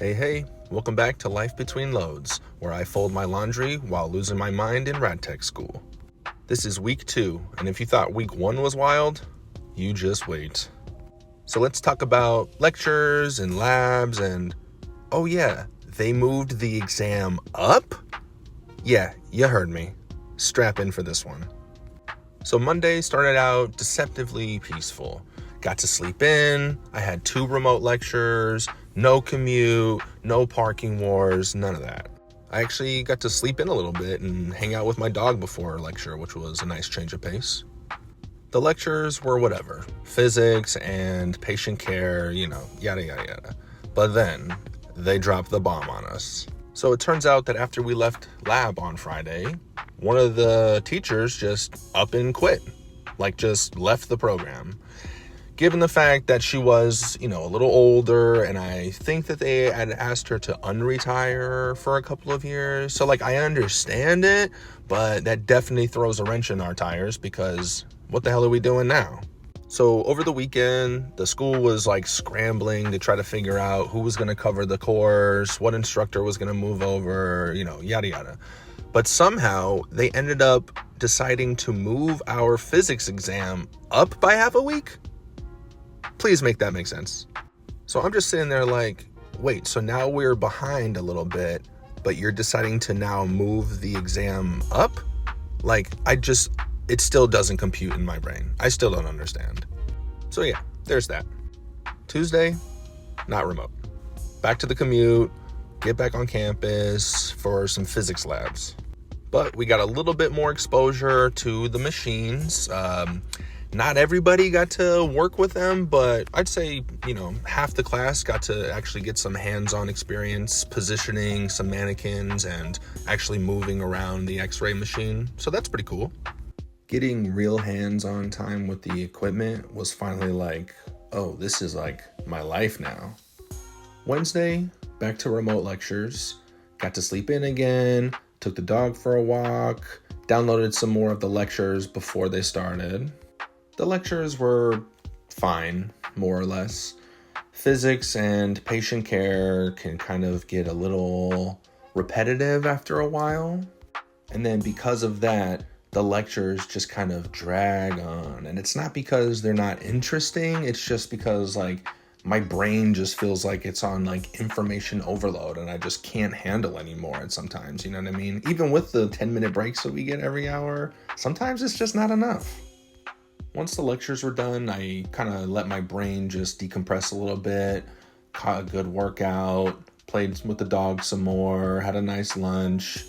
Hey, welcome back to Life Between Loads, where I fold my laundry while losing my mind in Rad Tech school. This is week 2, and if you thought week 1 was wild, you just wait. So let's talk about lectures and labs and, oh yeah, they moved the exam up? Yeah, you heard me. Strap in for this one. So Monday started out deceptively peaceful. Got to sleep in, I had 2 remote lectures, no commute, no parking wars, none of that. I actually got to sleep in a little bit and hang out with my dog before a lecture, which was a nice change of pace. The lectures were whatever, physics and patient care, yada, yada, yada. But then they dropped the bomb on us. So it turns out that after we left lab on Friday, one of the teachers just up and quit, just left the program. Given the fact that she was, a little older, and I think that they had asked her to unretire for a couple of years. So, I understand it, but that definitely throws a wrench in our tires because what the hell are we doing now? So, over the weekend, the school was, scrambling to try to figure out who was going to cover the course, what instructor was going to move over, yada, yada. But somehow, they ended up deciding to move our physics exam up by half a week. Please make that make sense. So I'm just sitting there wait, so now we're behind a little bit, but you're deciding to now move the exam up? It still doesn't compute in my brain. I still don't understand. So yeah, there's that. Tuesday, not remote. Back to the commute, get back on campus for some physics labs. But we got a little bit more exposure to the machines. Not everybody got to work with them, but I'd say, half the class got to actually get some hands-on experience positioning some mannequins and actually moving around the X-ray machine. So that's pretty cool. Getting real hands-on time with the equipment was finally oh, this is my life now. Wednesday, back to remote lectures. Got to sleep in again, took the dog for a walk, downloaded some more of the lectures before they started. The lectures were fine, more or less. Physics and patient care can kind of get a little repetitive after a while. And then because of that, the lectures just kind of drag on. And it's not because they're not interesting, it's just because my brain just feels like it's on information overload and I just can't handle anymore sometimes, you know what I mean? Even with the 10-minute breaks that we get every hour, sometimes it's just not enough. Once the lectures were done, I kind of let my brain just decompress a little bit, caught a good workout, played with the dog some more, had a nice lunch,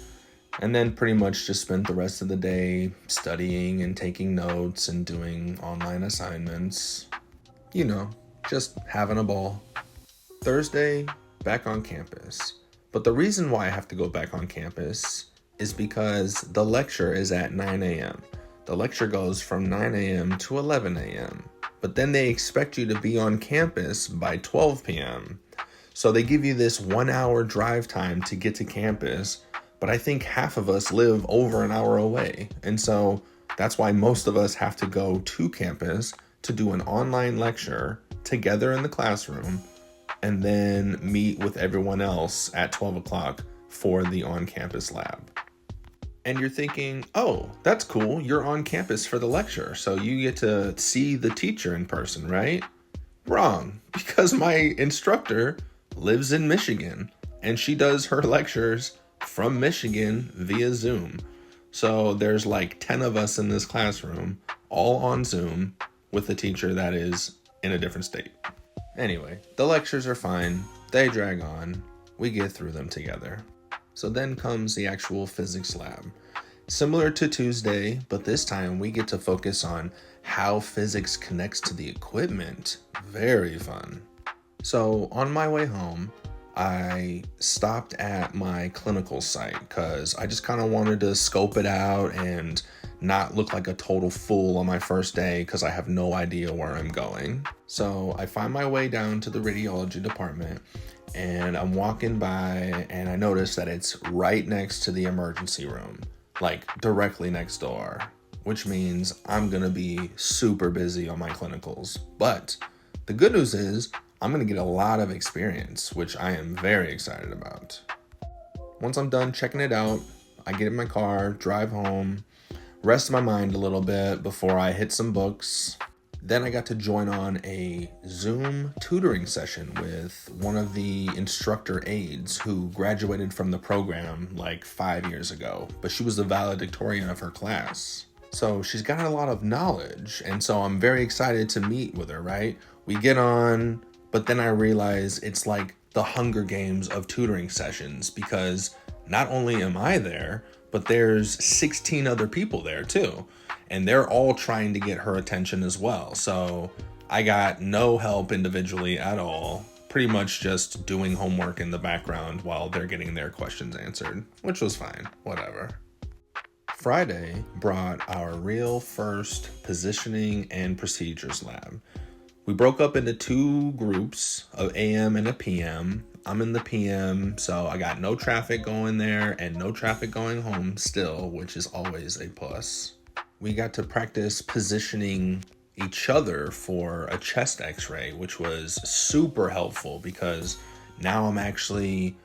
and then pretty much just spent the rest of the day studying and taking notes and doing online assignments. Just having a ball. Thursday, back on campus. But the reason why I have to go back on campus is because the lecture is at 9 a.m. The lecture goes from 9 a.m. to 11 a.m. But then they expect you to be on campus by 12 p.m. So they give you this 1-hour drive time to get to campus, but I think half of us live over an hour away. And so that's why most of us have to go to campus to do an online lecture together in the classroom and then meet with everyone else at 12 o'clock for the on-campus lab. And you're thinking, oh, that's cool. You're on campus for the lecture, so you get to see the teacher in person, right? Wrong, because my instructor lives in Michigan, and she does her lectures from Michigan via Zoom. So there's 10 of us in this classroom, all on Zoom, with a teacher that is in a different state. Anyway, the lectures are fine. They drag on. We get through them together. So then comes the actual physics lab. Similar to Tuesday, but this time we get to focus on how physics connects to the equipment. Very fun. So on my way home, I stopped at my clinical site because I just kind of wanted to scope it out and not look like a total fool on my first day because I have no idea where I'm going. So I find my way down to the radiology department and I'm walking by and I notice that it's right next to the emergency room, directly next door, which means I'm gonna be super busy on my clinicals. But the good news is I'm going to get a lot of experience, which I am very excited about. Once I'm done checking it out, I get in my car, drive home, rest my mind a little bit before I hit some books. Then I got to join on a Zoom tutoring session with one of the instructor aides who graduated from the program like 5 years ago, but she was the valedictorian of her class. So she's got a lot of knowledge, and so I'm very excited to meet with her, right? We get on, but then I realize it's like the Hunger Games of tutoring sessions, because not only am I there, but there's 16 other people there too. And they're all trying to get her attention as well. So I got no help individually at all. Pretty much just doing homework in the background while they're getting their questions answered, which was fine, whatever. Friday brought our real first positioning and procedures lab. We broke up into 2 groups, of AM and a PM. I'm in the PM, so I got no traffic going there and no traffic going home still, which is always a plus. We got to practice positioning each other for a chest x-ray, which was super helpful because now I'm actually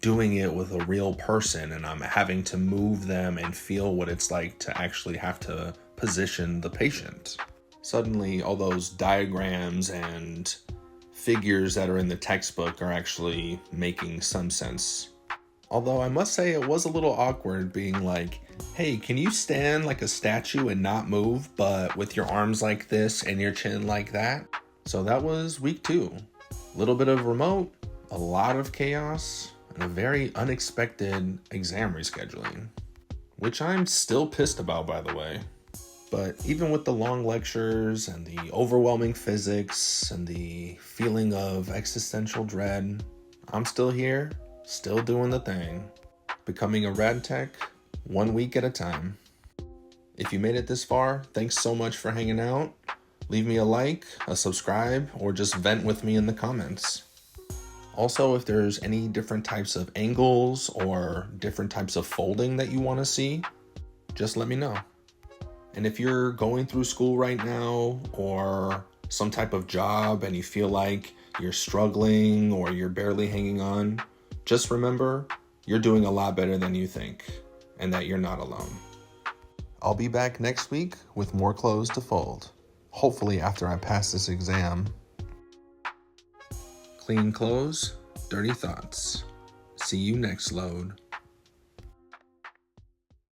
doing it with a real person and I'm having to move them and feel what it's like to actually have to position the patient. Suddenly, all those diagrams and figures that are in the textbook are actually making some sense. Although I must say it was a little awkward being like, hey, can you stand like a statue and not move, but with your arms like this and your chin like that? So that was week 2. A little bit of remote, a lot of chaos, and a very unexpected exam rescheduling, which I'm still pissed about, by the way. But even with the long lectures and the overwhelming physics and the feeling of existential dread, I'm still here, still doing the thing, becoming a Rad Tech 1 week at a time. If you made it this far, thanks so much for hanging out. Leave me a like, a subscribe, or just vent with me in the comments. Also, if there's any different types of angles or different types of folding that you want to see, just let me know. And if you're going through school right now or some type of job and you feel like you're struggling or you're barely hanging on, just remember you're doing a lot better than you think and that you're not alone. I'll be back next week with more clothes to fold, hopefully after I pass this exam. Clean clothes, dirty thoughts. See you next load.